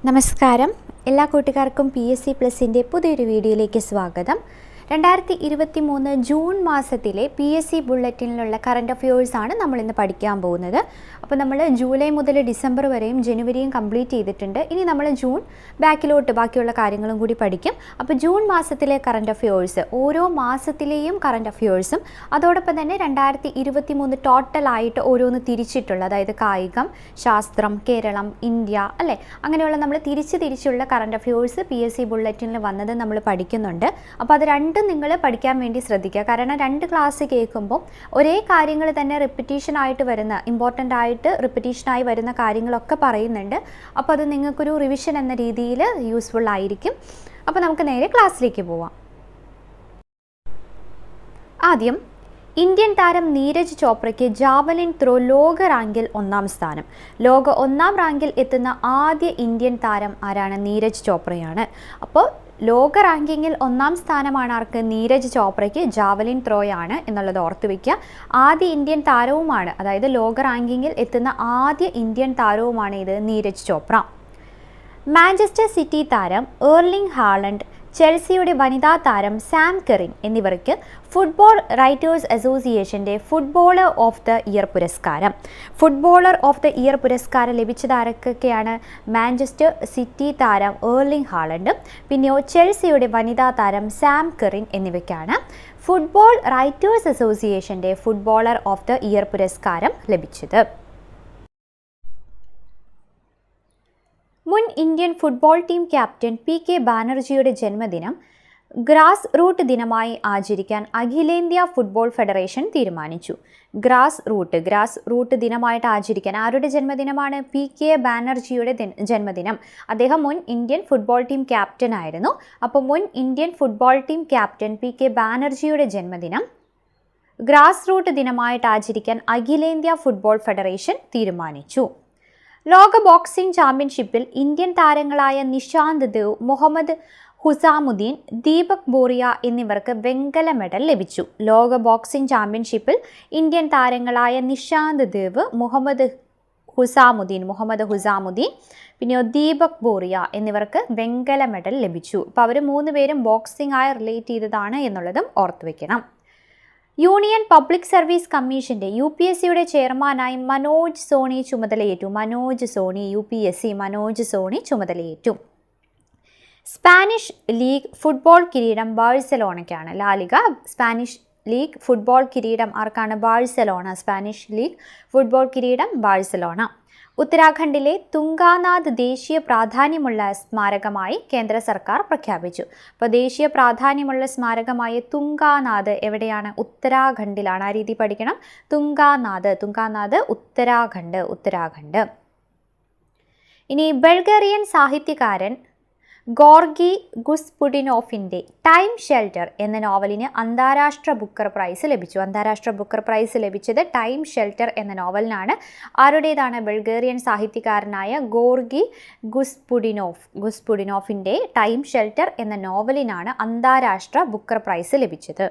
നമസ്കാരം. എല്ലാ കൂട്ടുകാർക്കും PSC പ്ലസിൻ്റെ പുതിയൊരു വീഡിയോയിലേക്ക് സ്വാഗതം. 2023 ജൂൺ മാസത്തിലെ PSC ബുള്ളറ്റിനിലുള്ള കറണ്ട് അഫയേഴ്സാണ് നമ്മളിന്ന് പഠിക്കാൻ പോകുന്നത്. അപ്പോൾ നമ്മൾ ജൂലൈ മുതൽ ഡിസംബർ വരെയും ജനുവരിയും കംപ്ലീറ്റ് ചെയ്തിട്ടുണ്ട്. ഇനി നമ്മൾ ജൂൺ ബാക്കിലോട്ട് ബാക്കിയുള്ള കാര്യങ്ങളും കൂടി പഠിക്കും. അപ്പോൾ ജൂൺ മാസത്തിലെ കറണ്ട് അഫയേഴ്സ്, ഓരോ മാസത്തിലെയും കറണ്ട് അഫയേഴ്സും അതോടൊപ്പം തന്നെ 2023 ടോട്ടലായിട്ട് ഓരോന്ന് തിരിച്ചിട്ടുള്ള, അതായത് കായികം, ശാസ്ത്രം, കേരളം, ഇന്ത്യ അല്ലേ, അങ്ങനെയുള്ള നമ്മൾ തിരിച്ചുള്ള കറണ്ട് അഫയേഴ്സ് PSC ബുള്ളറ്റിനിൽ വന്നത് നമ്മൾ പഠിക്കുന്നുണ്ട്. അപ്പോൾ അത് രണ്ടും നിങ്ങൾ പഠിക്കാൻ വേണ്ടി ശ്രദ്ധിക്കുക. കാരണം രണ്ട് ക്ലാസ് കേൾക്കുമ്പോൾ ഒരേ കാര്യങ്ങൾ തന്നെ റിപ്പീറ്റേഷനായിട്ട് വരുന്ന, ഇമ്പോർട്ടൻ്റ് ആയിട്ട് റിപ്പീറ്റേഷനായി വരുന്ന കാര്യങ്ങളൊക്കെ പറയുന്നുണ്ട്. അപ്പോൾ അത് നിങ്ങൾക്കൊരു റിവിഷൻ എന്ന രീതിയിൽ യൂസ്ഫുൾ ആയിരിക്കും. അപ്പോൾ നമുക്ക് നേരെ ക്ലാസ്സിലേക്ക് പോവാം. ആദ്യം ഇന്ത്യൻ താരം നീരജ് ചോപ്രയ്ക്ക് ജാവലിൻ ത്രോ ലോക റാങ്കിൽ 1-ാം സ്ഥാനം. ലോക 1-ാം റാങ്കിൽ എത്തുന്ന ആദ്യ ഇന്ത്യൻ താരം ആരാണ്? നീരജ് ചോപ്രയാണ്. അപ്പോൾ ലോക റാങ്കിങ്ങിൽ 1-ാം സ്ഥാനമാണ് ആർക്ക്? നീരജ് ചോപ്രയ്ക്ക്. ജാവലിൻ ത്രോയാണ് എന്നുള്ളത് ഓർത്ത് വയ്ക്കുക. ആദ്യ ഇന്ത്യൻ താരവുമാണ്, അതായത് ലോക റാങ്കിങ്ങിൽ എത്തുന്ന ആദ്യ ഇന്ത്യൻ താരവുമാണ് ഇത് നീരജ് ചോപ്ര. മാഞ്ചസ്റ്റർ സിറ്റി താരം എർലിംഗ് ഹാലൻഡ്, ചെൽസിയുടെ വനിതാ താരം സാം കെറിൻ എന്നിവർക്ക് ഫുട്ബോൾ റൈറ്റേഴ്സ് അസോസിയേഷൻ്റെ ഫുട്ബോളർ ഓഫ് ദ ഇയർ പുരസ്കാരം. ഫുട്ബോളർ ഓഫ് ദ ഇയർ പുരസ്കാരം ലഭിച്ചത് ആരൊക്കെയാണ്? മാഞ്ചസ്റ്റർ സിറ്റി താരം എർലിംഗ് ഹാലൻഡും പിന്നെയോ ചെൽസിയുടെ വനിതാ താരം സാം കെറിൻ എന്നിവയ്ക്കാണ് ഫുട്ബോൾ റൈറ്റേഴ്സ് അസോസിയേഷൻ്റെ ഫുട്ബോളർ ഓഫ് ദ ഇയർ പുരസ്കാരം ലഭിച്ചത്. മുൻ Indian football team captain PK ബാനർജിയുടെ ജന്മദിനം ഗ്രാസ് റൂട്ട് ദിനമായി ആചരിക്കാൻ അഖിലേന്ത്യാ ഫുട്ബോൾ ഫെഡറേഷൻ തീരുമാനിച്ചു. ഗ്രാസ് റൂട്ട് ദിനമായിട്ട് ആചരിക്കാൻ ആരുടെ ജന്മദിനമാണ്? PK ബാനർജിയുടെ ജന്മദിനം. അദ്ദേഹം മുൻ ഇന്ത്യൻ ഫുട്ബോൾ ടീം ക്യാപ്റ്റൻ ആയിരുന്നു. അപ്പോൾ മുൻ Indian football team captain PK ബാനർജിയുടെ ജന്മദിനം ഗ്രാസ് റൂട്ട് ദിനമായിട്ട് ആചരിക്കാൻ അഖിലേന്ത്യാ ഫുട്ബോൾ ഫെഡറേഷൻ തീരുമാനിച്ചു. ലോക ബോക്സിംഗ് ചാമ്പ്യൻഷിപ്പിൽ ഇന്ത്യൻ താരങ്ങളായ നിഷാന്ത് ദേവ്, മുഹമ്മദ് ഹുസാമുദ്ദീൻ, ദീപക് ബോറിയ എന്നിവർക്ക് വെങ്കല മെഡൽ ലഭിച്ചു. ലോക ബോക്സിംഗ് ചാമ്പ്യൻഷിപ്പിൽ ഇന്ത്യൻ താരങ്ങളായ നിഷാന്ത് ദേവ്, മുഹമ്മദ് ഹുസാമുദ്ദീൻ പിന്നെ ദീപക് ബോറിയ എന്നിവർക്ക് വെങ്കല മെഡൽ ലഭിച്ചു. അപ്പോൾ അവർ 3 പേരും ബോക്സിംഗ് ആയി റിലേറ്റ് ചെയ്തതാണ് എന്നുള്ളതും ഓർത്തു വയ്ക്കണം. യൂണിയൻ പബ്ലിക് സർവീസ് കമ്മീഷന്റെ UPSCയുടെ ചെയർമാനായി മനോജ് സോണി ചുമതലയേറ്റു. സ്പാനിഷ് ലീഗ് ഫുട്ബോൾ കിരീടം ബാഴ്സലോണയ്ക്കാണ്. ലാലിഗ സ്പാനിഷ് ലീഗ് ഫുട്ബോൾ കിരീടം ആർക്കാണ്? ബാഴ്സലോണ. സ്പാനിഷ് ലീഗ് ഫുട്ബോൾ കിരീടം ബാഴ്സലോണ. ഉത്തരാഖണ്ഡിലെ തുംഗാനാഥ് ദേശീയ പ്രാധാന്യമുള്ള സ്മാരകമായി കേന്ദ്ര സർക്കാർ പ്രഖ്യാപിച്ചു. അപ്പോൾ ദേശീയ പ്രാധാന്യമുള്ള സ്മാരകമായ തുംഗാനാഥ് എവിടെയാണ്? ഉത്തരാഖണ്ഡിലാണ്. ആ രീതി പഠിക്കണം. തുംഗാനാഥ് ഉത്തരാഖണ്ഡ്. ഇനി ബൾഗേറിയൻ സാഹിത്യകാരൻ ഗോർഗി ഗുസ്പുഡിനോഫിൻ്റെ ടൈം ഷെൽട്ടർ എന്ന നോവലിന് അന്താരാഷ്ട്ര ബുക്കർ പ്രൈസ് ലഭിച്ചു. അന്താരാഷ്ട്ര ബുക്കർ പ്രൈസ് ലഭിച്ചത് ടൈം ഷെൽട്ടർ എന്ന നോവലിനാണ്. ആരുടേതാണ്? ബൾഗേറിയൻ സാഹിത്യകാരനായ ഗോർഗി ഗുസ്പുഡിനോഫിൻ്റെ ടൈം ഷെൽട്ടർ എന്ന നോവലിനാണ് അന്താരാഷ്ട്ര ബുക്കർ പ്രൈസ് ലഭിച്ചത്.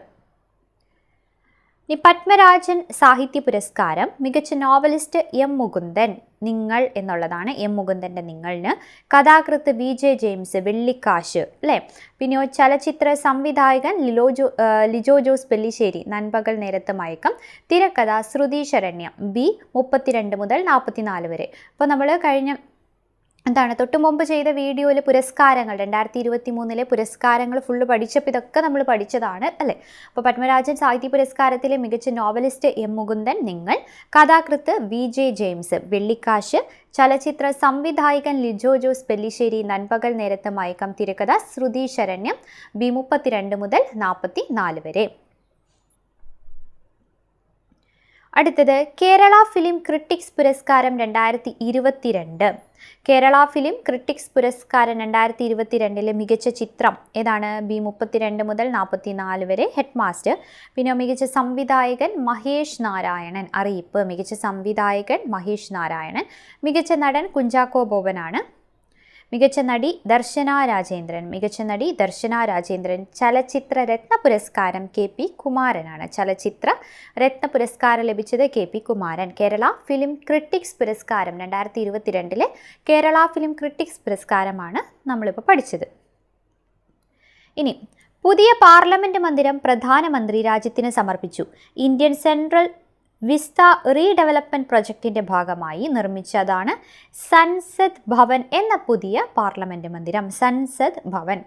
പത്മരാജൻ സാഹിത്യ പുരസ്കാരം മികച്ച നോവലിസ്റ്റ് M. മുകുന്ദൻ, നിങ്ങൾ എന്നുള്ളതാണ്. M. മുകുന്ദൻ്റെ നിങ്ങളിന്. കഥാകൃത്ത് VJ ജെയിംസ്, വെള്ളിക്കാശ് അല്ലേ. പിന്നെ ചലച്ചിത്ര സംവിധായകൻ ലിജോ ജോസ് പെല്ലിശ്ശേരി, നൻപകൽ നേരത്ത് മയക്കം. തിരക്കഥ ശ്രുതി ശരണ്യം, B. 32 മുതൽ 44 വരെ. അപ്പോൾ നമ്മൾ തൊട്ട് മുമ്പ് ചെയ്ത വീഡിയോയിൽ പുരസ്കാരങ്ങൾ 2023 പുരസ്കാരങ്ങൾ ഫുള്ള് പഠിച്ചപ്പോൾ ഇതൊക്കെ നമ്മൾ പഠിച്ചതാണ് അല്ലേ. അപ്പോൾ പത്മരാജൻ സാഹിത്യ പുരസ്കാരത്തിലെ മികച്ച നോവലിസ്റ്റ് M. മുകുന്ദൻ, നിങ്ങൾ. കഥാകൃത്ത് VJ ജെയിംസ്, വെള്ളിക്കാശ്. ചലച്ചിത്ര സംവിധായകൻ ലിജോ ജോസ് പെല്ലിശ്ശേരി, നൻപകൽ നേരത്ത് മയക്കം. തിരക്കഥ ശ്രുതി ശരണ്യം, B. 32 മുതൽ 44 വരെ. അടുത്തത് കേരള ഫിലിം ക്രിട്ടിക്സ് പുരസ്കാരം 2022. കേരള ഫിലിം ക്രിട്ടിക്സ് പുരസ്കാരം 2022 മികച്ച ചിത്രം ഏതാണ്? B. 32 മുതൽ 44 വരെ. Head master. പിന്നെ മികച്ച സംവിധായകൻ മഹേഷ് നാരായണൻ, അറിയിപ്പ്. മികച്ച സംവിധായകൻ മഹേഷ് നാരായണൻ. മികച്ച നടൻ കുഞ്ചാക്കോ ബോബനാണ്. മികച്ച നടി ദർശന രാജേന്ദ്രൻ. ചലച്ചിത്ര രത്ന പുരസ്കാരം KP കുമാരനാണ്. ചലച്ചിത്ര രത്ന പുരസ്കാരം ലഭിച്ചത് KP Kumaran. Kerala film critics പുരസ്കാരം 2022 കേരള ഫിലിം ക്രിട്ടിക്സ് പുരസ്കാരമാണ് നമ്മളിപ്പോൾ പഠിച്ചത്. ഇനി പുതിയ പാർലമെന്റ് മന്ദിരം പ്രധാനമന്ത്രി രാജ്യത്തിന് സമർപ്പിച്ചു. ഇന്ത്യൻ സെൻട്രൽ വിസ്ത റീഡെവലപ്മെന്റ് പ്രൊജക്ടിന്റെ ഭാഗമായി നിർമ്മിച്ചതാണ് സൻസദ് ഭവൻ എന്ന പുതിയ പാർലമെന്റ് മന്ദിരം. സൻസദ് ഭവൻ.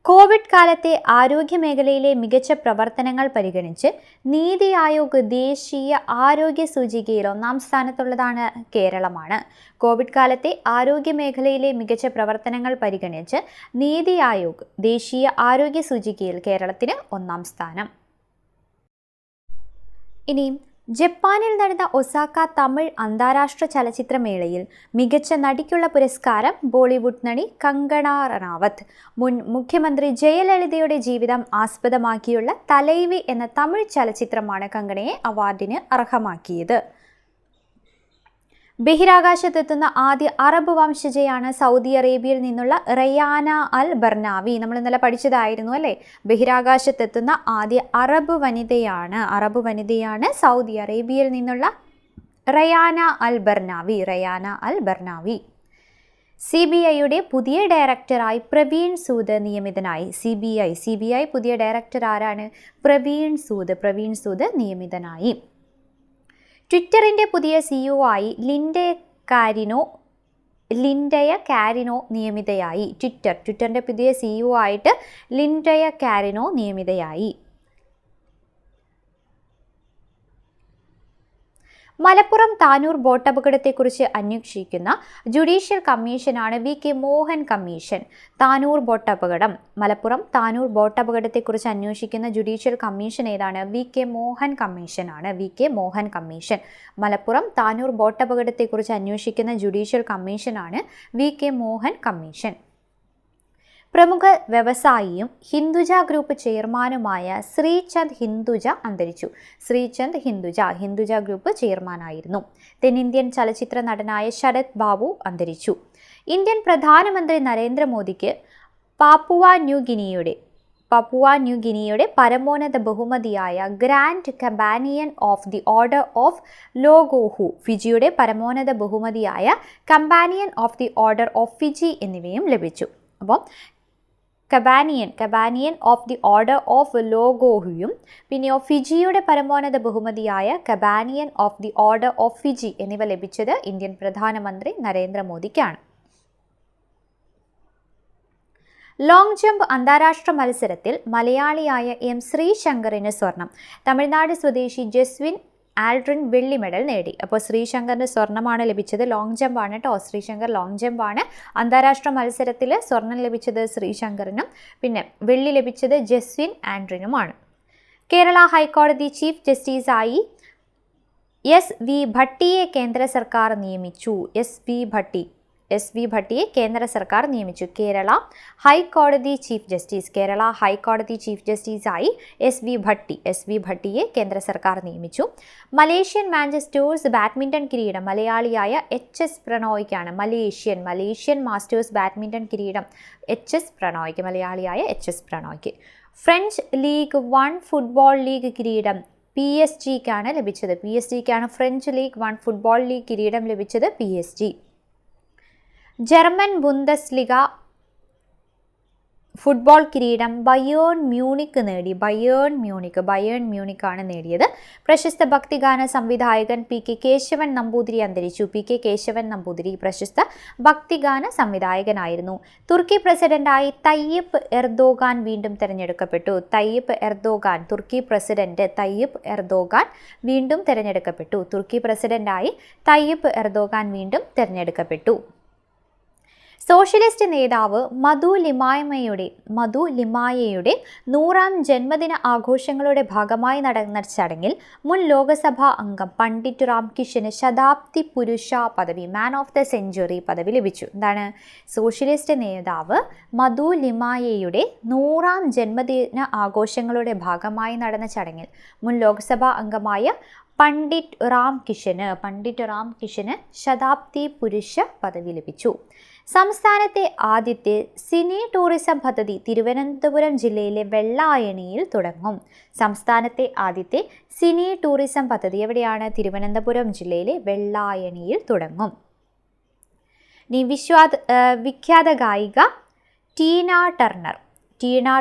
കോവിഡ് കാലത്തെ ആരോഗ്യ മേഖലയിലെ മികച്ച പ്രവർത്തനങ്ങൾ പരിഗണിച്ച് നീതി ആയോഗ് ദേശീയ ആരോഗ്യ സൂചികയിൽ 1-ാം സ്ഥാനത്തുള്ളതാണ് കേരളമാണ്. കോവിഡ് കാലത്തെ ആരോഗ്യ മേഖലയിലെ മികച്ച പ്രവർത്തനങ്ങൾ പരിഗണിച്ച് നീതി ആയോഗ് ദേശീയ ആരോഗ്യ സൂചികയിൽ കേരളത്തിന് 1-ാം സ്ഥാനം. ഇനി ജപ്പാനിൽ നടന്ന ഒസാക്ക തമിഴ് അന്താരാഷ്ട്ര ചലച്ചിത്രമേളയിൽ മികച്ച നടിക്കുള്ള പുരസ്കാരം ബോളിവുഡ് നടി കങ്കണ റണാവത്ത്. മുൻ മുഖ്യമന്ത്രി ജയലളിതയുടെ ജീവിതം ആസ്പദമാക്കിയുള്ള തലൈവി എന്ന തമിഴ് ചലച്ചിത്രമാണ് കങ്കണയെ അവാർഡിന് അർഹമാക്കിയത്. ബഹിരാകാശത്തെത്തുന്ന ആദ്യ അറബ് വംശജയാണ് സൗദി അറേബ്യയിൽ നിന്നുള്ള റയാന അൽ ബർനാവി. നമ്മൾ ഇന്നലെ പഠിച്ചതായിരുന്നു അല്ലേ? ബഹിരാകാശത്തെത്തുന്ന ആദ്യ അറബ് വനിതയാണ് സൗദി അറേബ്യയിൽ നിന്നുള്ള റയാന അൽ ബർനാവി. CBIയുടെ പുതിയ ഡയറക്ടറായി പ്രവീൺ സൂദ് നിയമിതനായി. CBI പുതിയ ഡയറക്ടർ ആരാണ്? പ്രവീൺ സൂദ് നിയമിതനായി. ട്വിറ്ററിൻ്റെ പുതിയ CEO ആയി ലിൻഡയ കാരിനോ നിയമിതയായി. ട്വിറ്ററിൻ്റെ പുതിയ CEO ആയിട്ട് ലിൻഡയ കാരിനോ നിയമിതയായി. മലപ്പുറം താനൂർ ബോട്ടപകടത്തെക്കുറിച്ച് അന്വേഷിക്കുന്ന ജുഡീഷ്യൽ കമ്മീഷനാണ് VK മോഹൻ കമ്മീഷൻ. മലപ്പുറം താനൂർ ബോട്ടപകടത്തെക്കുറിച്ച് അന്വേഷിക്കുന്ന ജുഡീഷ്യൽ കമ്മീഷൻ ഏതാണ്? VK Mohan commission. മലപ്പുറം താനൂർ ബോട്ടപകടത്തെക്കുറിച്ച് അന്വേഷിക്കുന്ന ജുഡീഷ്യൽ കമ്മീഷനാണ് VK മോഹൻ കമ്മീഷൻ. പ്രമുഖ വ്യവസായിയും ഹിന്ദുജ ഗ്രൂപ്പ് ചെയർമാനുമായ ശ്രീചന്ദ് ഹിന്ദുജ അന്തരിച്ചു. ഹിന്ദുജ ഗ്രൂപ്പ് ചെയർമാനായിരുന്നു. തെന്നിന്ത്യൻ ചലച്ചിത്ര നടനായ ശരത് ബാബു അന്തരിച്ചു. ഇന്ത്യൻ പ്രധാനമന്ത്രി നരേന്ദ്രമോദിക്ക് പാപ്പുവ ന്യൂ ഗിനിയുടെ പരമോന്നത ബഹുമതിയായ grand companion of the order of Logohu, ഫിജിയുടെ പരമോന്നത ബഹുമതിയായ companion of the order of Fiji എന്നിവയും ലഭിച്ചു. അപ്പം companion of the order of ലോഗോഹുയും പിന്നെയോ ഫിജിയുടെ പരമോന്നത ബഹുമതിയായ companion of the order of Fiji എന്നിവ ലഭിച്ചത് ഇന്ത്യൻ പ്രധാനമന്ത്രി നരേന്ദ്രമോദിക്കാണ്. ലോങ് ജമ്പ് അന്താരാഷ്ട്ര മത്സരത്തിൽ മലയാളിയായ M ശ്രീശങ്കറിന് സ്വർണം. തമിഴ്നാട് സ്വദേശി ജസ്വിൻ ആൽഡ്രിൻ വെള്ളി മെഡൽ നേടി. അപ്പോൾ ശ്രീശങ്കറിന് സ്വർണ്ണമാണ് ലഭിച്ചത്. ലോങ് ജമ്പ് ആണ് കേട്ടോ. ശ്രീശങ്കർ ലോങ് ജമ്പ് ആണ്. അന്താരാഷ്ട്ര മത്സരത്തിൽ സ്വർണം ലഭിച്ചത് ശ്രീശങ്കറിനും പിന്നെ വെള്ളി ലഭിച്ചത് ജസ്വിൻ ആൻഡ്രിനുമാണ്. കേരള ഹൈക്കോടതി ചീഫ് ജസ്റ്റിസായി SV ഭട്ടിയെ കേന്ദ്ര സർക്കാർ നിയമിച്ചു. SV ഭട്ടിയെ കേന്ദ്ര സർക്കാർ നിയമിച്ചു. കേരള ഹൈക്കോടതി ചീഫ് ജസ്റ്റിസായി SV ഭട്ടിയെ കേന്ദ്ര സർക്കാർ നിയമിച്ചു. മലേഷ്യൻ മാസ്റ്റേഴ്സ് ബാഡ്മിൻ്റൺ കിരീടം മലയാളിയായ HS പ്രണോയ്ക്കാണ്. മലേഷ്യൻ മാസ്റ്റേഴ്സ് ബാഡ്മിൻ്റൺ കിരീടം മലയാളിയായ HS പ്രണോയ്ക്ക്. ഫ്രഞ്ച് ലീഗ് 1 ഫുട്ബോൾ ലീഗ് കിരീടം PSG-ക്കാണ് ലഭിച്ചത്. ഫ്രഞ്ച് ലീഗ് 1 ഫുട്ബോൾ ലീഗ് കിരീടം ലഭിച്ചത് PSG. ജർമ്മൻ ബുണ്ടസ്ലിഗ ഫുട്ബോൾ കിരീടം ബയേൺ മ്യൂണിക്കാണ് നേടിയത്. പ്രശസ്ത ഭക്തിഗാന സംവിധായകൻ PK കേശവൻ നമ്പൂതിരി അന്തരിച്ചു. കേശവൻ നമ്പൂതിരി പ്രശസ്ത ഭക്തിഗാന സംവിധായകനായിരുന്നു. തുർക്കി പ്രസിഡന്റായി തയ്യിപ്പ് എർദോഗാൻ വീണ്ടും തെരഞ്ഞെടുക്കപ്പെട്ടു. തുർക്കി പ്രസിഡന്റ് തയ്യിപ്പ് എർദോഗാൻ വീണ്ടും തെരഞ്ഞെടുക്കപ്പെട്ടു. സോഷ്യലിസ്റ്റ് നേതാവ് മധു ലിമായയുടെ 100-ാം ജന്മദിന ആഘോഷങ്ങളുടെ ഭാഗമായി നടന്ന ചടങ്ങിൽ മുൻ ലോകസഭാ അംഗം പണ്ഡിറ്റ് രാംകിഷന് ശതാബ്ദി പുരുഷ പദവി, മാൻ ഓഫ് ദ സെഞ്ച്വറി പദവി ലഭിച്ചു. എന്താണ്? സോഷ്യലിസ്റ്റ് നേതാവ് മധു ലിമായയുടെ 100-ാം ജന്മദിന ആഘോഷങ്ങളുടെ ഭാഗമായി നടന്ന ചടങ്ങിൽ മുൻ ലോക്സഭാ അംഗമായ പണ്ഡിറ്റ് റാം കിഷന് ശതാബ്ദി പുരുഷ പദവി ലഭിച്ചു. സംസ്ഥാനത്തെ ആദ്യത്തെ സിനി ടൂറിസം പദ്ധതി തിരുവനന്തപുരം ജില്ലയിലെ വെള്ളായണിയിൽ തുടങ്ങും. സംസ്ഥാനത്തെ ആദ്യത്തെ സിനി ടൂറിസം പദ്ധതി എവിടെയാണ്? തിരുവനന്തപുരം ജില്ലയിലെ വെള്ളായണിയിൽ തുടങ്ങും. ഇനി വിഖ്യാത ഗായിക ടീന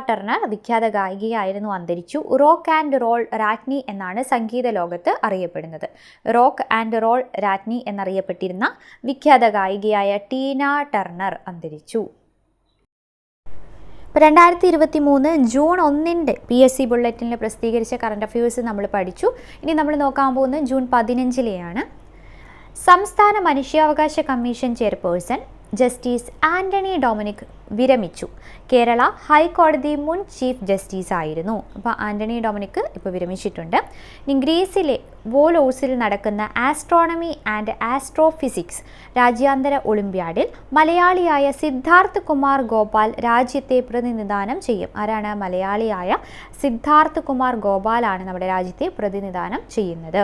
ടർണർ വിഖ്യാത ഗായികയായിരുന്നു, അന്തരിച്ചു. റോക്ക് ആൻഡ് റോൾ രാജ്ഞി എന്നാണ് സംഗീത ലോകത്ത് അറിയപ്പെടുന്നത്. റോക്ക് ആൻഡ് റോൾ രാജ്ഞി എന്നറിയപ്പെട്ടിരുന്ന വിഖ്യാത ഗായികയായ ടീന ടർണർ അന്തരിച്ചു. 2023 ജൂൺ 1 PSC ബുള്ളറ്റിനിൽ പ്രസിദ്ധീകരിച്ച കറണ്ട് അഫയേഴ്സ് നമ്മൾ പഠിച്ചു. ഇനി നമ്മൾ നോക്കാൻ പോകുന്നത് ജൂൺ 15 സംസ്ഥാന മനുഷ്യാവകാശ commission chairperson justice Antony Dominic വിരമിച്ചു. കേരള ഹൈക്കോടതി മുൻ ചീഫ് ജസ്റ്റിസ് ആയിരുന്നു. അപ്പോൾ ആന്റണി ഡൊമിനിക് ഇപ്പോൾ വിരമിച്ചിട്ടുണ്ട്. ഇനി ഗ്രീസിലെ വോലോസിൽ നടക്കുന്ന ആസ്ട്രോണമി ആൻഡ് ആസ്ട്രോഫിസിക്സ് രാജ്യാന്തര ഒളിമ്പ്യാഡിൽ മലയാളിയായ സിദ്ധാർത്ഥ് കുമാർ ഗോപാൽ രാജ്യത്തെ പ്രതിനിധാനം ചെയ്യും. ആരാണ്? മലയാളിയായ സിദ്ധാർത്ഥ് കുമാർ ഗോപാലാണ് നമ്മുടെ രാജ്യത്തെ പ്രതിനിധാനം ചെയ്യുന്നത്.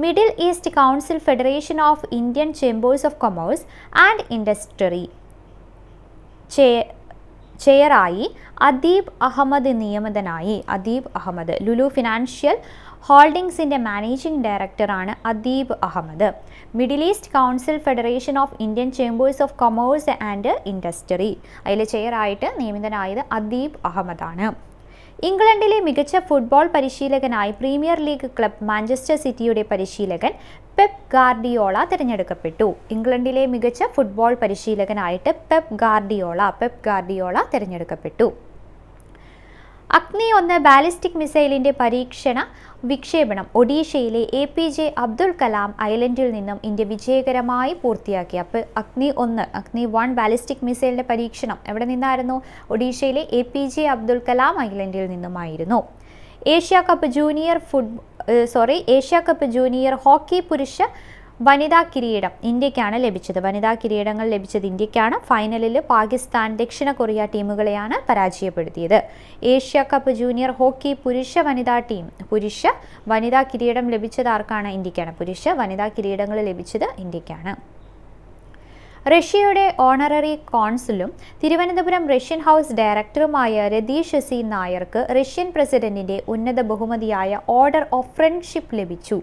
Middle east council federation of Indian chambers of commerce and industry ചെയറായി അദീബ് അഹമ്മദ് നിയമിതനായി. ലുലു ഫിനാൻഷ്യൽ ഹോൾഡിംഗ്സിൻ്റെ മാനേജിംഗ് ഡയറക്ടറാണ് Adeeb Ahmed. Middle east council federation of Indian chambers of commerce and industry അതിലെ ചെയറായിട്ട് നിയമിതനായത് അദീബ് അഹമ്മദാണ്. ഇംഗ്ലണ്ടിലെ മികച്ച ഫുട്ബോൾ പരിശീലകനായി പ്രീമിയർ ലീഗ് ക്ലബ് മാഞ്ചസ്റ്റർ സിറ്റിയുടെ പരിശീലകൻ പെപ് ഗാർഡിയോള തിരഞ്ഞെടുക്കപ്പെട്ടു. ഇംഗ്ലണ്ടിലെ മികച്ച ഫുട്ബോൾ പരിശീലകനായിട്ട് പെപ് ഗാർഡിയോള തിരഞ്ഞെടുക്കപ്പെട്ടു. അഗ്നി 1 ബാലിസ്റ്റിക് മിസൈലിൻ്റെ പരീക്ഷണ വിക്ഷേപണം ഒഡീഷയിലെ APJ അബ്ദുൽ കലാം ഐലൻഡിൽ നിന്നും ഇന്ത്യ വിജയകരമായി പൂർത്തിയാക്കി. അപ്പോൾ അഗ്നി 1 ബാലിസ്റ്റിക് മിസൈലിൻ്റെ പരീക്ഷണം എവിടെ നിന്നായിരുന്നു? ഒഡീഷയിലെ APJ അബ്ദുൽ കലാം ഐലൻഡിൽ നിന്നുമായിരുന്നു. ഏഷ്യ കപ്പ് ജൂനിയർ ഹോക്കി പുരുഷ വനിതാ കിരീടം ഇന്ത്യക്കാണ് ലഭിച്ചത്. വനിതാ കിരീടങ്ങൾ ലഭിച്ചത് ഇന്ത്യക്കാണ്. ഫൈനലിൽ പാകിസ്ഥാൻ, ദക്ഷിണ കൊറിയ ടീമുകളെയാണ് പരാജയപ്പെടുത്തിയത്. ഏഷ്യ കപ്പ് ജൂനിയർ ഹോക്കി പുരുഷ വനിതാ കിരീടം ലഭിച്ചത് ആർക്കാണ്? ഇന്ത്യക്കാണ്. പുരുഷ വനിതാ കിരീടങ്ങൾ ലഭിച്ചത് ഇന്ത്യക്കാണ്. റഷ്യയുടെ ഓണററി കോൺസുലും തിരുവനന്തപുരം റഷ്യൻ ഹൗസ് ഡയറക്ടറുമായ രതീഷ് സി നായർക്ക് റഷ്യൻ പ്രസിഡന്റിന്റെ ഉന്നത ബഹുമതിയായ ഓർഡർ ഓഫ് ഫ്രണ്ട്ഷിപ്പ് ലഭിച്ചു.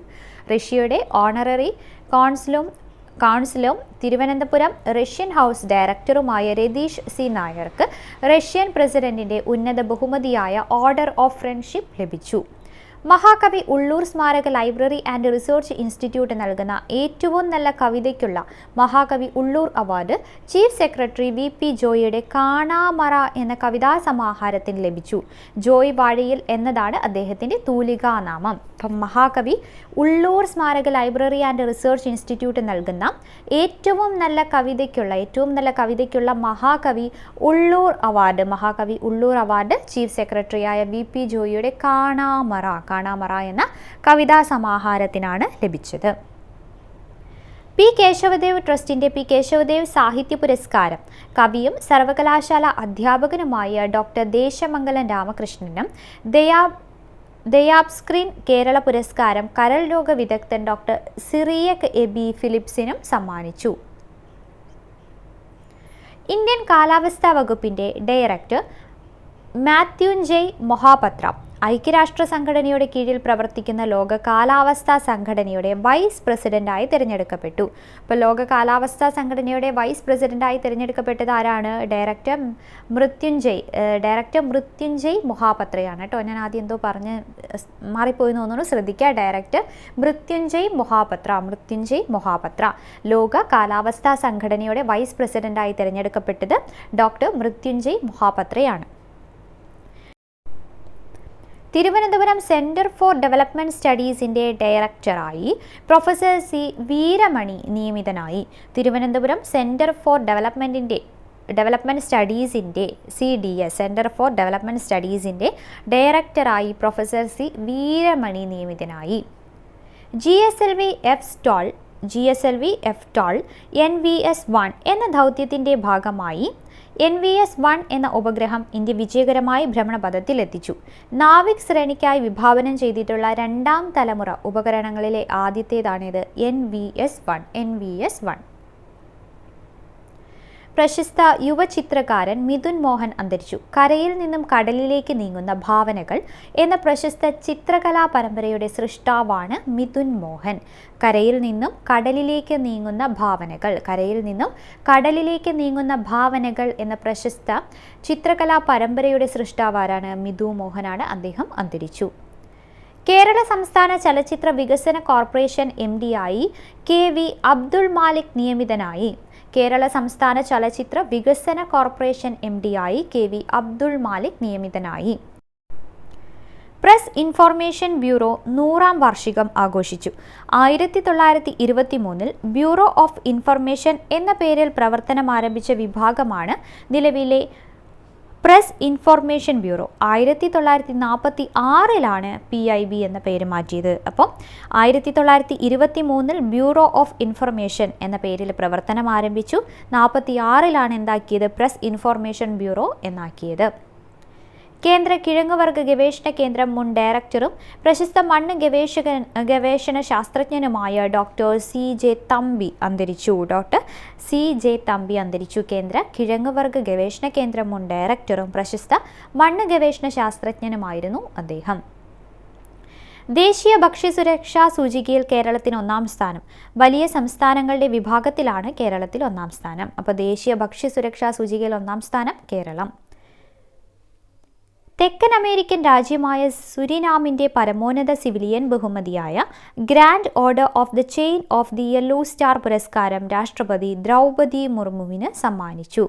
റഷ്യയുടെ ഓണററി കോൺസുലും തിരുവനന്തപുരം റഷ്യൻ ഹൗസ് ഡയറക്ടറുമായ രതീഷ് സി നായർക്ക് റഷ്യൻ പ്രസിഡന്റിന്റെ ഉന്നത ബഹുമതിയായ ഓർഡർ ഓഫ് ഫ്രണ്ട്ഷിപ്പ് ലഭിച്ചു. മഹാകവി ഉള്ളൂർ സ്മാരക ലൈബ്രറി ആൻഡ് റിസർച്ച് ഇൻസ്റ്റിറ്റ്യൂട്ട് നൽകുന്ന ഏറ്റവും നല്ല കവിതയ്ക്കുള്ള മഹാകവി Ulloor award chief secretary VP ജോയിയുടെ കാണാമറ എന്ന കവിതാ സമാഹാരത്തിന് ലഭിച്ചു. ജോയ് വാഴയിൽ എന്നതാണ് അദ്ദേഹത്തിൻ്റെ തൂലികാനാമം. അപ്പം മഹാകവി ഉള്ളൂർ സ്മാരക ലൈബ്രറി ആൻഡ് റിസർച്ച് ഇൻസ്റ്റിറ്റ്യൂട്ട് നൽകുന്ന ഏറ്റവും നല്ല കവിതയ്ക്കുള്ള മഹാകവി ഉള്ളൂർ അവാർഡ് ചീഫ് സെക്രട്ടറിയായ VP ജോയിയുടെ കാണാമറ എന്ന കവിതാ സമാഹാരത്തിനാണ് ലഭിച്ചത്. പി കേശവദേവ് ട്രസ്റ്റിന്റെ പി കേശവദേവ് സാഹിത്യ പുരസ്കാരം കവിയും സർവകലാശാല അധ്യാപകനുമായ ഡോക്ടർ ദേശമംഗലം രാമകൃഷ്ണനും ദയാബ്സ്ക്രീൻ കേരള പുരസ്കാരം കരൾ രോഗ വിദഗ്ധൻ ഡോക്ടർ സിറിയക് എബി ഫിലിപ്സിനും സമ്മാനിച്ചു. ഇന്ത്യൻ കാലാവസ്ഥാ വകുപ്പിന്റെ ഡയറക്ടർ മാത്യുഞ്ജയ് മൊഹാപത്ര ഐക്യരാഷ്ട്ര സംഘടനയുടെ കീഴിൽ പ്രവർത്തിക്കുന്ന ലോക കാലാവസ്ഥാ സംഘടനയുടെ വൈസ് പ്രസിഡന്റായി തിരഞ്ഞെടുക്കപ്പെട്ടു. ഇപ്പോൾ ലോക കാലാവസ്ഥാ സംഘടനയുടെ വൈസ് പ്രസിഡന്റായി തിരഞ്ഞെടുക്കപ്പെട്ടത് ആരാണ്? ഡയറക്ടർ മൃത്യുഞ്ജയ് മൊഹാപത്രയാണ് കേട്ടോ. ഞാൻ ആദ്യം എന്തോ പറഞ്ഞ് മാറിപ്പോയി തോന്നുന്നു, ശ്രദ്ധിക്കുക. ഡയറക്ടർ മൃത്യുഞ്ജയ് മൊഹാപത്ര. ലോക കാലാവസ്ഥാ സംഘടനയുടെ വൈസ് പ്രസിഡന്റായി തിരഞ്ഞെടുക്കപ്പെട്ടത് ഡോക്ടർ മൃത്യുഞ്ജയ് മൊഹാപത്രയാണ്. തിരുവനന്തപുരം സെൻറ്റർ ഫോർ ഡെവലപ്മെൻറ്റ് സ്റ്റഡീസിൻ്റെ ഡയറക്ടറായി പ്രൊഫസർ സി വീരമണി നിയമിതനായി. തിരുവനന്തപുരം സെൻറ്റർ ഫോർ ഡെവലപ്മെൻറ്റ് സ്റ്റഡീസിൻ്റെ CDS സെൻറ്റർ ഫോർ ഡെവലപ്മെൻറ്റ് സ്റ്റഡീസിൻ്റെ ഡയറക്ടറായി പ്രൊഫസർ സി വീരമണി നിയമിതനായി. GSLV F-STOL NVS-1 എന്ന ദൗത്യത്തിൻ്റെ ഭാഗമായി NVS-1 എന്ന ഉപഗ്രഹം ഇന്ത്യ വിജയകരമായി ഭ്രമണപഥത്തിലെത്തിച്ചു. നാവിക് ശ്രേണിക്കായി വിഭാവനം ചെയ്തിട്ടുള്ള രണ്ടാം തലമുറ ഉപകരണങ്ങളിലെ ആദ്യത്തേതാണിത്. NVS-1. പ്രശസ്ത യുവചിത്രകാരൻ മിഥുൻ മോഹൻ അന്തരിച്ചു. കരയിൽ നിന്നും കടലിലേക്ക് നീങ്ങുന്ന ഭാവനകൾ എന്ന പ്രശസ്ത ചിത്രകലാ പരമ്പരയുടെ സൃഷ്ടാവാണ് മിഥുൻ മോഹൻ. കരയിൽ നിന്നും കടലിലേക്ക് നീങ്ങുന്ന ഭാവനകൾ എന്ന പ്രശസ്ത ചിത്രകലാ പരമ്പരയുടെ സൃഷ്ടാവാരാണ് മിഥുൻ മോഹനാണ്. അദ്ദേഹം അന്തരിച്ചു. കേരള സംസ്ഥാന ചലച്ചിത്ര വികസന കോർപ്പറേഷൻ MD-ആയി KV അബ്ദുൾ മാലിക് നിയമിതനായി. കേരള സംസ്ഥാന ചലച്ചിത്ര വികസന കോർപ്പറേഷൻ MD-ആയി KV അബ്ദുൾ മാലിക് നിയമിതനായി. പ്രസ് ഇൻഫർമേഷൻ ബ്യൂറോ 100ാം വാർഷികം ആഘോഷിച്ചു. 1923 ബ്യൂറോ ഓഫ് ഇൻഫർമേഷൻ എന്ന പേരിൽ പ്രവർത്തനമാരംഭിച്ച വിഭാഗമാണ് നിലവിലെ പ്രസ് ഇൻഫർമേഷൻ ബ്യൂറോ. 1946 PIB എന്ന പേര് മാറ്റിയത്. അപ്പം 1923 ബ്യൂറോ ഓഫ് ഇൻഫർമേഷൻ എന്ന പേരിൽ പ്രവർത്തനം ആരംഭിച്ചു. 1946 എന്താക്കിയത്? പ്രസ് ഇൻഫർമേഷൻ ബ്യൂറോ എന്നാക്കിയത്. കേന്ദ്ര കിഴങ്ങുവർഗ്ഗ ഗവേഷണ കേന്ദ്രം മുൻ ഡയറക്ടറും പ്രശസ്ത മണ്ണ് ഗവേഷണ ശാസ്ത്രജ്ഞനുമായ ഡോക്ടർ CJ തമ്പി അന്തരിച്ചു. കേന്ദ്ര കിഴങ്ങുവർഗ്ഗ ഗവേഷണ കേന്ദ്രം മുൻ ഡയറക്ടറും പ്രശസ്ത മണ്ണ് ഗവേഷണ ശാസ്ത്രജ്ഞനുമായിരുന്നു അദ്ദേഹം. ദേശീയ ഭക്ഷ്യസുരക്ഷാ സൂചികയിൽ കേരളത്തിന് 1ാം സ്ഥാനം. വലിയ സംസ്ഥാനങ്ങളുടെ വിഭാഗത്തിലാണ് കേരളത്തിൽ 1ാം സ്ഥാനം. അപ്പോൾ ദേശീയ ഭക്ഷ്യസുരക്ഷാ സൂചികയിൽ 1ാം സ്ഥാനം കേരളം. തെക്കൻ അമേരിക്കൻ രാജ്യമായ സുരിനാമിൻ്റെ പരമോന്നത സിവിലിയൻ ബഹുമതിയായ grand order of the chain of the yellow star പുരസ്കാരം രാഷ്ട്രപതി ദ്രൗപദി മുർമുവിന് സമ്മാനിച്ചു.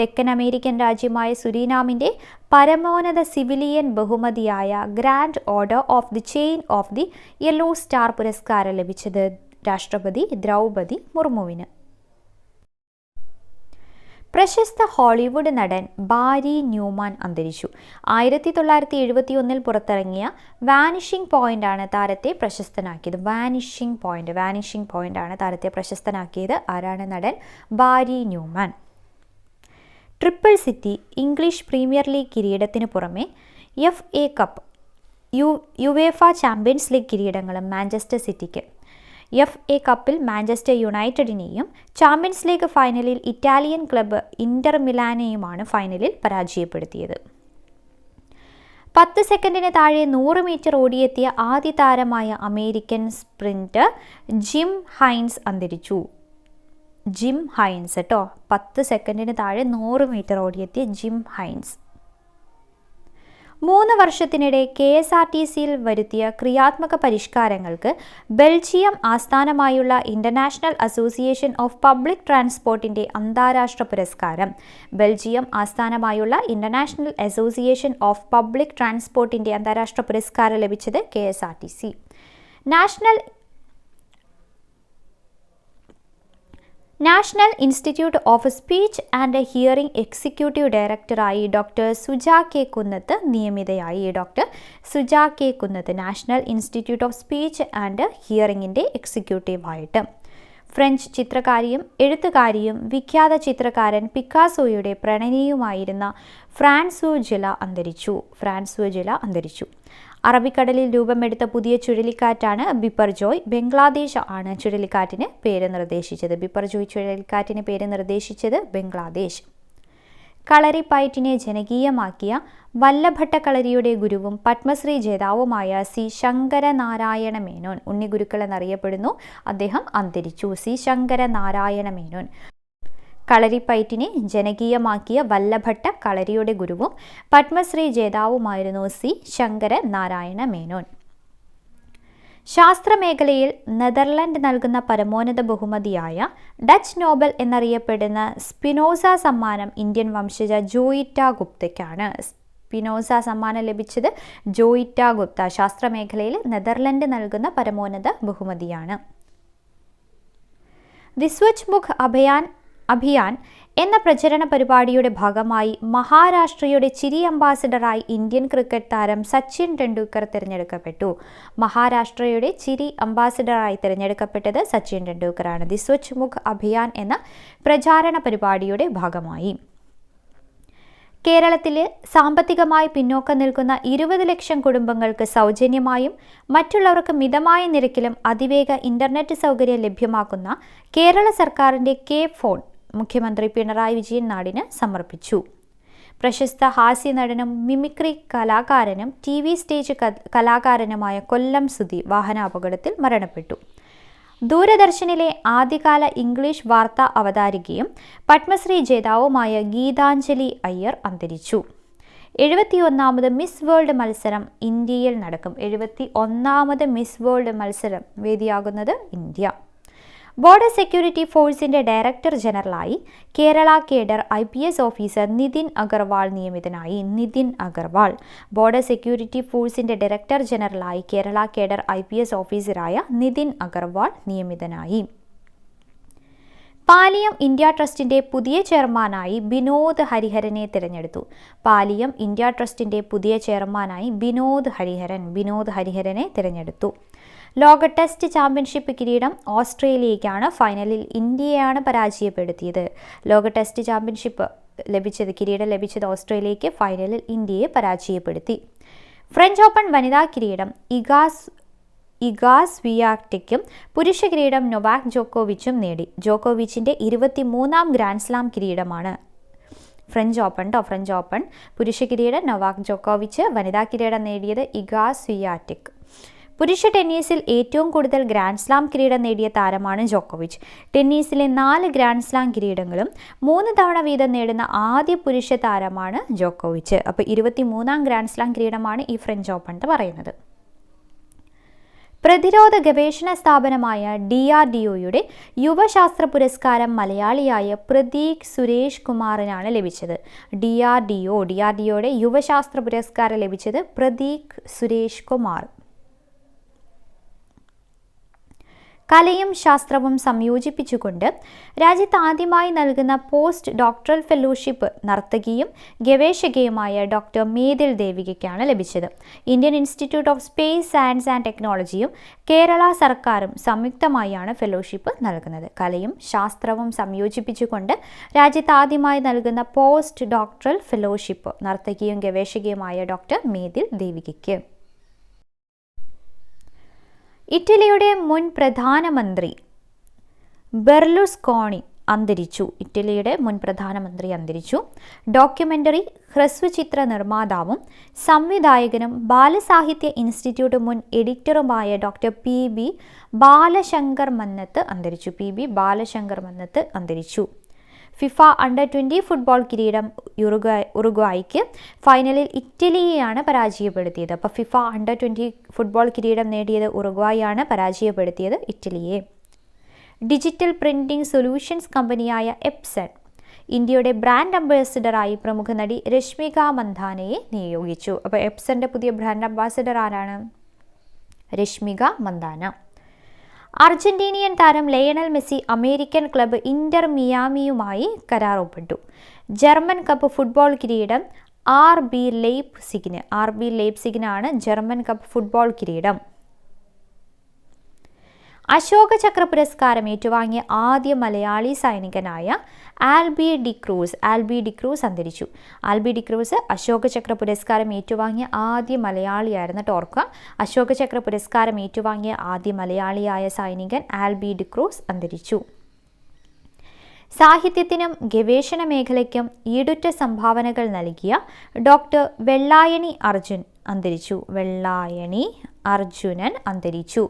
തെക്കൻ അമേരിക്കൻ രാജ്യമായ സുരിനാമിൻ്റെ പരമോന്നത സിവിലിയൻ ബഹുമതിയായ grand order of the chain of the yellow star പുരസ്കാരം ലഭിച്ചത് രാഷ്ട്രപതി ദ്രൗപദി മുർമുവിന്. പ്രശസ്ത ഹോളിവുഡ് നടൻ ബാരി ന്യൂമാൻ അന്തരിച്ചു. 1971 പുറത്തിറങ്ങിയ വാനിഷിംഗ് പോയിന്റ് ആണ് താരത്തെ പ്രശസ്തനാക്കിയത്. വാനിഷിംഗ് പോയിന്റ് ആണ് താരത്തെ പ്രശസ്തനാക്കിയത്. ആരാണ്? നടൻ Barry Newman. Triple city English premier league കിരീടത്തിന് പുറമെ FA cup, UEFA champions league കിരീടങ്ങളും മാഞ്ചസ്റ്റർ സിറ്റിക്ക്. FA കപ്പിൽ മാഞ്ചസ്റ്റർ യുണൈറ്റഡിനെയും ചാമ്പ്യൻസ് ലീഗ് ഫൈനലിൽ ഇറ്റാലിയൻ ക്ലബ്ബ് ഇന്റർ മിലാനെയുമാണ് ഫൈനലിൽ പരാജയപ്പെടുത്തിയത്. 10 സെക്കൻഡിന് താഴെ 100 മീറ്റർ ഓടിയെത്തിയ ആദ്യ താരമായ അമേരിക്കൻ സ്പ്രിന്റർ ജിം ഹൈൻസ് അന്തരിച്ചു. 10 സെക്കൻഡിന് താഴെ 100 മീറ്റർ ഓടിയെത്തിയ ജിം ഹൈൻസ്. 3 വർഷത്തിനിടെ KSRTCയിൽ വരുത്തിയ ക്രിയാത്മക പരിഷ്കാരങ്ങൾക്ക് ബെൽജിയം ആസ്ഥാനമായുള്ള ഇന്റർനാഷണൽ അസോസിയേഷൻ ഓഫ് പബ്ലിക് ട്രാൻസ്പോർട്ടിന്റെ അന്താരാഷ്ട്ര പുരസ്കാരം. ബെൽജിയം ആസ്ഥാനമായുള്ള ഇന്റർനാഷണൽ അസോസിയേഷൻ ഓഫ് പബ്ലിക് ട്രാൻസ്പോർട്ടിന്റെ അന്താരാഷ്ട്ര പുരസ്കാരം ലഭിച്ചത് KSRTC. National institute of speech and hearing executive ഡയറക്ടറായി ഡോക്ടർ സുജ കെ കുന്നത്ത് നിയമിതയായി. National institute of speech and ഹിയറിംഗിൻ്റെ എക്സിക്യൂട്ടീവായിട്ട്. ഫ്രഞ്ച് ചിത്രകാരിയും എഴുത്തുകാരിയും വിഖ്യാത ചിത്രകാരൻ പിക്കാസോയുടെ പ്രണയിനിയുമായിരുന്ന ഫ്രാൻസുവ ജില അന്തരിച്ചു. അറബിക്കടലിൽ രൂപമെടുത്ത പുതിയ ചുഴലിക്കാറ്റാണ് ബിപ്പർജോയ്. ബംഗ്ലാദേശ് ആണ് ചുഴലിക്കാറ്റിന് പേര് നിർദ്ദേശിച്ചത്. ബംഗ്ലാദേശ്. കളരിപ്പയറ്റിനെ ജനകീയമാക്കിയ വല്ലഭട്ട കളരിയുടെ ഗുരുവും പത്മശ്രീ ജേതാവുമായ C. ശങ്കരനാരായണ മേനോൻ, ഉണ്ണിഗുരുക്കൾ എന്നറിയപ്പെടുന്നു, അദ്ദേഹം അന്തരിച്ചു. C. ശങ്കരനാരായണ മേനോൻ കളരിപ്പയറ്റിനെ ജനകീയമാക്കിയ വല്ലഭട്ട കളരിയുടെ ഗുരുവും പത്മശ്രീ ജേതാവുമായിരുന്നു C. ശങ്കരനാരായണ മേനോൻ. ശാസ്ത്രമേഖലയിൽ നെതർലൻഡ് നൽകുന്ന പരമോന്നത ബഹുമതിയായ ഡച്ച് നോബൽ എന്നറിയപ്പെടുന്ന സ്പിനോസ സമ്മാനം ഇന്ത്യൻ വംശജ ജോയിറ്റ ഗുപ്തയ്ക്കാണ്. സമ്മാനം ലഭിച്ചത് ജോയിറ്റ ഗുപ്ത. ശാസ്ത്രമേഖലയിൽ നെതർലൻഡ് നൽകുന്ന പരമോന്നത ബഹുമതിയാണ്. ദി സ്വച്ഛ് മുഖ് അഭിയാൻ എന്ന പ്രചരണ പരിപാടിയുടെ ഭാഗമായി മഹാരാഷ്ട്രയുടെ ചിരി അംബാസിഡറായി ഇന്ത്യൻ ക്രിക്കറ്റ് താരം സച്ചിൻ ടെണ്ടുൽക്കർ തിരഞ്ഞെടുക്കപ്പെട്ടു. മഹാരാഷ്ട്രയുടെ ചിരി അംബാസിഡറായി തിരഞ്ഞെടുക്കപ്പെട്ടത് സച്ചിൻ ടെണ്ടുൽക്കറാണ്. ദി സ്വച്ഛ് മുഖ് അഭിയാൻ എന്ന പ്രചാരണ പരിപാടിയുടെ ഭാഗമായി. കേരളത്തിൽ സാമ്പത്തികമായി പിന്നോക്കം നിൽക്കുന്ന 20 ലക്ഷം കുടുംബങ്ങൾക്ക് സൗജന്യമായും മറ്റുള്ളവർക്ക് മിതമായ നിരക്കിലും അതിവേഗ ഇന്റർനെറ്റ് സൗകര്യം ലഭ്യമാക്കുന്ന കേരള സർക്കാരിന്റെ കെ ഫോൺ മുഖ്യമന്ത്രി പിണറായി വിജയൻ നാടിന് സമർപ്പിച്ചു. പ്രശസ്ത ഹാസ്യനടനും mimicry കലാകാരനും TV stage കലാകാരനുമായ Kollam Sudhi വാഹനാപകടത്തിൽ മരണപ്പെട്ടു. ദൂരദർശനിലെ ആദ്യകാല ഇംഗ്ലീഷ് വാർത്താ അവതാരികയും പത്മശ്രീ ജേതാവുമായ ഗീതാഞ്ജലി അയ്യർ അന്തരിച്ചു. 71ാമത് മിസ് വേൾഡ് മത്സരം ഇന്ത്യയിൽ നടക്കും. 71ാമത് മിസ് വേൾഡ് മത്സരം വേദിയാകുന്നത് ഇന്ത്യ. ബോർഡർ സെക്യൂരിറ്റി ഫോഴ്സിന്റെ ഡയറക്ടർ ജനറലായി Kerala cadre IPS officer Nitin Agarwal നിയമിതനായി. നിതിൻ അഗർവാൾ ബോർഡർ സെക്യൂരിറ്റി ഫോഴ്സിന്റെ ഡയറക്ടർ ജനറലായി കേരള കേഡർ IPS ഓഫീസറായ നിതിൻ അഗർവാൾ നിയമിതനായി. പാലിയം ഇന്ത്യ ട്രസ്റ്റിന്റെ പുതിയ ചെയർമാനായി ബിനോദ് ഹരിഹരനെ തിരഞ്ഞെടുത്തു. പാലിയം ഇന്ത്യ ട്രസ്റ്റിന്റെ പുതിയ ചെയർമാനായി ബിനോദ് ഹരിഹരനെ തിരഞ്ഞെടുത്തു. ലോക ടെസ്റ്റ് ചാമ്പ്യൻഷിപ്പ് കിരീടം ഓസ്ട്രേലിയയ്ക്കാണ്. ഫൈനലിൽ ഇന്ത്യയാണ് പരാജയപ്പെടുത്തിയത്. ലോക ടെസ്റ്റ് ചാമ്പ്യൻഷിപ്പ് കിരീടം ലഭിച്ചത് ഓസ്ട്രേലിയയ്ക്ക്. ഫൈനലിൽ ഇന്ത്യയെ പരാജയപ്പെടുത്തി. ഫ്രഞ്ച് ഓപ്പൺ വനിതാ കിരീടം ഇഗാ സ്വിയാറ്റെക്കും പുരുഷ കിരീടം നൊവാക് ജോക്കോവിച്ചും നേടി. ജോക്കോവിച്ചിന്റെ 23ാം ഗ്രാൻഡ് സ്ലാം കിരീടമാണ് ഫ്രഞ്ച് ഓപ്പൺ. പുരുഷ കിരീടം നൊവാക് ജോക്കോവിച്ച്. വനിതാ കിരീടം നേടിയത് ഇഗാ സ്വിയാറ്റെക്. പുരുഷ ടെന്നീസിൽ ഏറ്റവും കൂടുതൽ ഗ്രാൻഡ് സ്ലാം കിരീടം നേടിയ താരമാണ് ജോക്കോവിച്ച്. ടെന്നീസിലെ 4 ഗ്രാൻഡ് സ്ലാം കിരീടങ്ങളും 3 തവണ വീതം നേടുന്ന ആദ്യ പുരുഷ താരമാണ് ജോക്കോവിച്ച്. അപ്പോൾ 23ാം ഗ്രാൻഡ് സ്ലാം കിരീടമാണ് ഈ ഫ്രഞ്ച് ഓപ്പൺ എന്ന് പറയുന്നത്. പ്രതിരോധ ഗവേഷണ സ്ഥാപനമായ DRDOയുടെ യുവശാസ്ത്ര പുരസ്കാരം മലയാളിയായ പ്രതീക് സുരേഷ് കുമാറിനാണ് ലഭിച്ചത്. DRDOയുടെ യുവശാസ്ത്ര പുരസ്കാരം ലഭിച്ചത് പ്രതീക് സുരേഷ് കുമാർ. കലയും ശാസ്ത്രവും സംയോജിപ്പിച്ചുകൊണ്ട് രാജ്യത്ത് ആദ്യമായി നൽകുന്ന പോസ്റ്റ് ഡോക്ടറൽ ഫെലോഷിപ്പ് നർത്തകിയും ഗവേഷകയുമായ ഡോക്ടർ മേതിൽ ദേവികയ്ക്കാണ് ലഭിച്ചത്. Indian institute of space science and ടെക്നോളജിയും കേരള സർക്കാരും സംയുക്തമായാണ് ഫെലോഷിപ്പ് നൽകുന്നത്. കലയും ശാസ്ത്രവും സംയോജിപ്പിച്ചുകൊണ്ട് രാജ്യത്ത് ആദ്യമായി നൽകുന്ന പോസ്റ്റ് ഡോക്ടറൽ ഫെലോഷിപ്പ് നർത്തകിയും ഗവേഷകയുമായ ഡോക്ടർ മേതിൽ ദേവികയ്ക്ക്. ഇറ്റലിയുടെ മുൻ പ്രധാനമന്ത്രി ബെർലുസ്കോണി അന്തരിച്ചു. ഡോക്യുമെന്ററി ഹ്രസ്വചിത്ര നിർമ്മാതാവും സംവിധായകനും ബാലസാഹിത്യ ഇൻസ്റ്റിറ്റ്യൂട്ട് മുൻ എഡിറ്ററുമായ ഡോക്ടർ PB ബാലശങ്കർ മന്നത്ത് അന്തരിച്ചു. ഫിഫ അണ്ടർ-20 ഫുട്ബോൾ കിരീടം ഉറുഗ്വായ്ക്ക്. ഫൈനലിൽ ഇറ്റലിയെയാണ് പരാജയപ്പെടുത്തിയത്. അപ്പോൾ ഫിഫ അണ്ടർ-20 ഫുട്ബോൾ കിരീടം നേടിയത് ഉറുഗ്വായാണ്, പരാജയപ്പെടുത്തിയത് ഇറ്റലിയെ. ഡിജിറ്റൽ പ്രിന്റിംഗ് സൊല്യൂഷൻസ് കമ്പനിയായ എപ്സൺ ഇന്ത്യയുടെ ബ്രാൻഡ് അംബാസിഡറായി പ്രമുഖ നടി രശ്മിക മന്ദാനയെ നിയോഗിച്ചു. അപ്പോൾ എപ്സന്റെ പുതിയ ബ്രാൻഡ് അംബാസിഡർ ആരാണ്? രശ്മിക മന്ദാന. അർജന്റീനിയൻ താരം Lionel Messi American club Inter മിയാമിയുമായി കരാർ ഒപ്പിട്ടു. ജർമ്മൻ കപ്പ് ഫുട്ബോൾ കിരീടം RB ലെയ്പ്സിഗിനാണ് ജർമ്മൻ കപ്പ് ഫുട്ബോൾ കിരീടം. അശോക ചക്ര പുരസ്കാരം ഏറ്റുവാങ്ങിയ ആദ്യ മലയാളി സൈനികനായ ആൽബി ഡിക്രൂസ് അന്തരിച്ചു. ആൽബി ഡിക്രൂസ് അശോക ചക്ര പുരസ്കാരം ഏറ്റുവാങ്ങിയ ആദ്യ മലയാളിയായിരുന്നു. ഓർക്കുക, അശോക ചക്ര പുരസ്കാരം ഏറ്റുവാങ്ങിയ ആദ്യ മലയാളിയായ സൈനികൻ ആൽബി ഡിക്രൂസ് അന്തരിച്ചു. സാഹിത്യത്തിനും ഗവേഷണ മേഖലയ്ക്കും ഈടുറ്റ സംഭാവനകൾ നൽകിയ ഡോക്ടർ വെള്ളായണി അർജുനൻ അന്തരിച്ചു.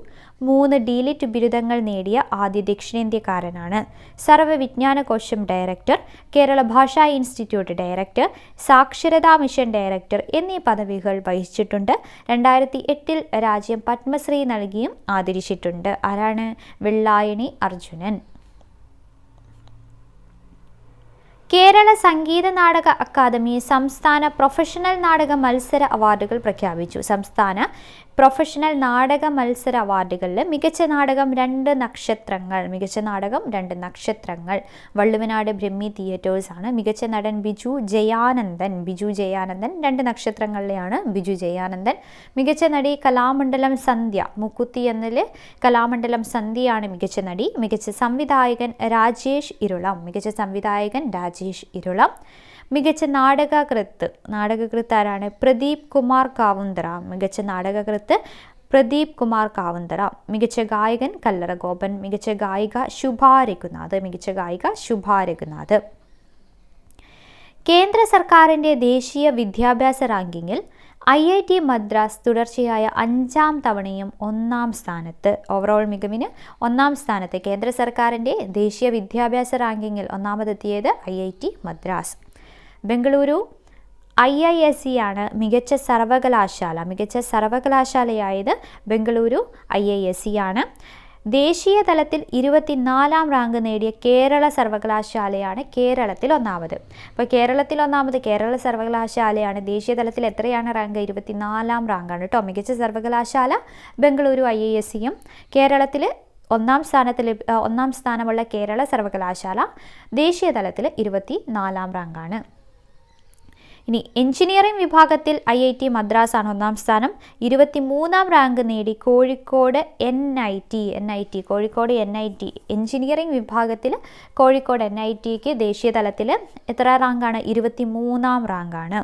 3 ഡീലിറ്റ് ബിരുദങ്ങൾ നേടിയ ആദ്യ ദക്ഷിണേന്ത്യക്കാരനാണ്. സർവ്വവിജ്ഞാനകോശം ഡയറക്ടർ, കേരള ഭാഷാ ഇൻസ്റ്റിറ്റ്യൂട്ട് ഡയറക്ടർ, സാക്ഷരതാ മിഷൻ ഡയറക്ടർ എന്നീ പദവികൾ വഹിച്ചിട്ടുണ്ട്. 2008 രാജ്യം പത്മശ്രീ നൽകിയും ആദരിച്ചിട്ടുണ്ട്. ആരാണ്? വെള്ളായണി അർജുനൻ. കേരള സംഗീത നാടക അക്കാദമി സംസ്ഥാന പ്രൊഫഷണൽ നാടക മത്സര അവാർഡുകൾ പ്രഖ്യാപിച്ചു. സംസ്ഥാന പ്രൊഫഷണൽ നാടക മത്സര അവാർഡുകളിൽ മികച്ച നാടകം 2 നക്ഷത്രങ്ങൾ വള്ളുവനാട് ബ്രഹ്മി തിയേറ്റേഴ്സ് ആണ്. മികച്ച നടൻ ബിജു ജയാനന്ദൻ 2 നക്ഷത്രങ്ങളിലെയാണ് ബിജു ജയാനന്ദൻ. മികച്ച നടി കലാമണ്ഡലം സന്ധ്യ, മുക്കുത്തി എന്നതിൽ കലാമണ്ഡലം സന്ധ്യയാണ് മികച്ച നടി. മികച്ച സംവിധായകൻ രാജേഷ് ഇരുളം. മികച്ച നാടകകൃത്ത് ആരാണ്? പ്രദീപ് കുമാർ കാവുന്തറ. മികച്ച നാടകകൃത്ത് പ്രദീപ് കുമാർ കാവുന്തറ. മികച്ച ഗായകൻ കല്ലറ ഗോപൻ. മികച്ച ഗായിക ശുഭ രഘുനാഥ്. കേന്ദ്ര സർക്കാരിൻ്റെ ദേശീയ വിദ്യാഭ്യാസ റാങ്കിങ്ങിൽ IIT മദ്രാസ് തുടർച്ചയായ 5ാം തവണയും 1ാം സ്ഥാനത്ത്. ഓവറോൾ മികവിന് 1ാം സ്ഥാനത്ത്. കേന്ദ്ര സർക്കാരിൻ്റെ ദേശീയ വിദ്യാഭ്യാസ റാങ്കിങ്ങിൽ ഒന്നാമതെത്തിയത് IIT മദ്രാസ്. ബംഗളൂരു IISc ആണ് മികച്ച സർവകലാശാലയായത് ബംഗളൂരു IISc ആണ്. ദേശീയ തലത്തിൽ 24ാം റാങ്ക് നേടിയ കേരള സർവകലാശാലയാണ് കേരളത്തിൽ ഒന്നാമത്. അപ്പോൾ കേരളത്തിൽ ഒന്നാമത് കേരള സർവകലാശാലയാണ്. ദേശീയ തലത്തിൽ എത്രയാണ് റാങ്ക്? 24ാം റാങ്കാണ് കേട്ടോ. മികച്ച സർവകലാശാല ബംഗളൂരു IIScയും കേരളത്തിൽ ഒന്നാം സ്ഥാനമുള്ള കേരള സർവകലാശാല ദേശീയ തലത്തിൽ 24ാം റാങ്കാണ്. ഇനി എഞ്ചിനീയറിംഗ് വിഭാഗത്തിൽ IIT മദ്രാസ് ആണ് ഒന്നാം സ്ഥാനം. 23ാം റാങ്ക് നേടി കോഴിക്കോട് NIT എഞ്ചിനീയറിംഗ് വിഭാഗത്തിൽ കോഴിക്കോട് NITക്ക് ദേശീയ തലത്തിൽ എത്ര റാങ്കാണ്? 23ാം റാങ്കാണ്.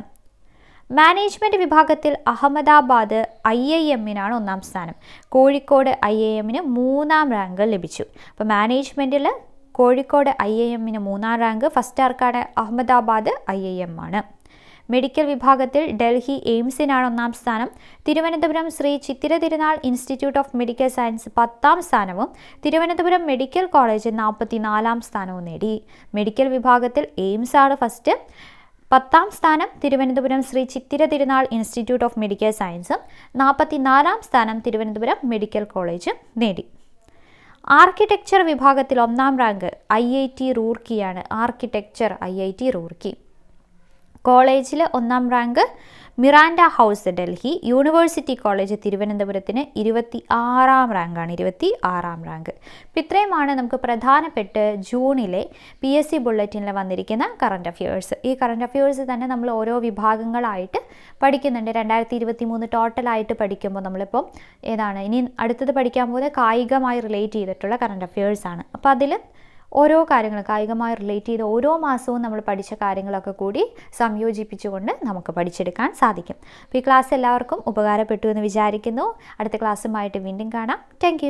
മാനേജ്മെൻറ്റ് വിഭാഗത്തിൽ അഹമ്മദാബാദ് IIMനാണ് ഒന്നാം സ്ഥാനം. കോഴിക്കോട് IIMന് 3ാം റാങ്ക് ലഭിച്ചു. അപ്പോൾ മാനേജ്മെൻറ്റിൽ കോഴിക്കോട് IIMന് 3ാം റാങ്ക്. ഫസ്റ്റ് ആർക്കാണ്? അഹമ്മദാബാദ് IIM ആണ്. മെഡിക്കൽ വിഭാഗത്തിൽ ഡൽഹി എയിംസിനാണ് ഒന്നാം സ്ഥാനം. Thiruvananthapuram Shri Chithira Thirunal institute of medical science 10ാം സ്ഥാനവും തിരുവനന്തപുരം മെഡിക്കൽ കോളേജ് 44ാം സ്ഥാനവും നേടി. മെഡിക്കൽ വിഭാഗത്തിൽ എയിംസ് ആണ് ഫസ്റ്റ്. 10ാം സ്ഥാനം Thiruvananthapuram Shri Chithira Thirunal institute of medical സയൻസും 44ാം സ്ഥാനം തിരുവനന്തപുരം മെഡിക്കൽ കോളേജ് നേടി. ആർക്കിടെക്ചർ വിഭാഗത്തിൽ 1ാം റാങ്ക് IIT റൂർക്കിയാണ്. IIT റൂർക്കി. കോളേജിൽ 1ാം rank Miranda house Delhi. University college തിരുവനന്തപുരത്തിന് 26ാം റാങ്കാണ്. 26ാം റാങ്ക്. അപ്പോൾ ഇത്രയുമാണ് നമുക്ക് പ്രധാനപ്പെട്ട് ജൂണിലെ PSC ബുള്ളറ്റിനിൽ വന്നിരിക്കുന്ന കറണ്ട് അഫയേഴ്സ്. ഈ കറണ്ട് അഫയേഴ്സ് തന്നെ നമ്മൾ ഓരോ വിഭാഗങ്ങളായിട്ട് പഠിക്കുന്നുണ്ട്. 2023 ടോട്ടലായിട്ട് പഠിക്കുമ്പോൾ നമ്മളിപ്പോൾ ഏതാണ് ഇനി അടുത്തത് പഠിക്കാൻ പോകുന്നത് കായികമായി റിലേറ്റ് ചെയ്തിട്ടുള്ള കറണ്ട് അഫയേഴ്സാണ്. അപ്പോൾ അതിൽ ഓരോ കാര്യങ്ങൾ കായികമായി റിലേറ്റ് ചെയ്ത് ഓരോ മാസവും നമ്മൾ പഠിച്ച കാര്യങ്ങളൊക്കെ കൂടി സംയോജിപ്പിച്ചുകൊണ്ട് നമുക്ക് പഠിച്ചെടുക്കാൻ സാധിക്കും. അപ്പോൾ ഈ ക്ലാസ് എല്ലാവർക്കും ഉപകാരപ്പെട്ടു എന്ന് വിചാരിക്കുന്നു. അടുത്ത ക്ലാസ്സുമായിട്ട് വീണ്ടും കാണാം. താങ്ക്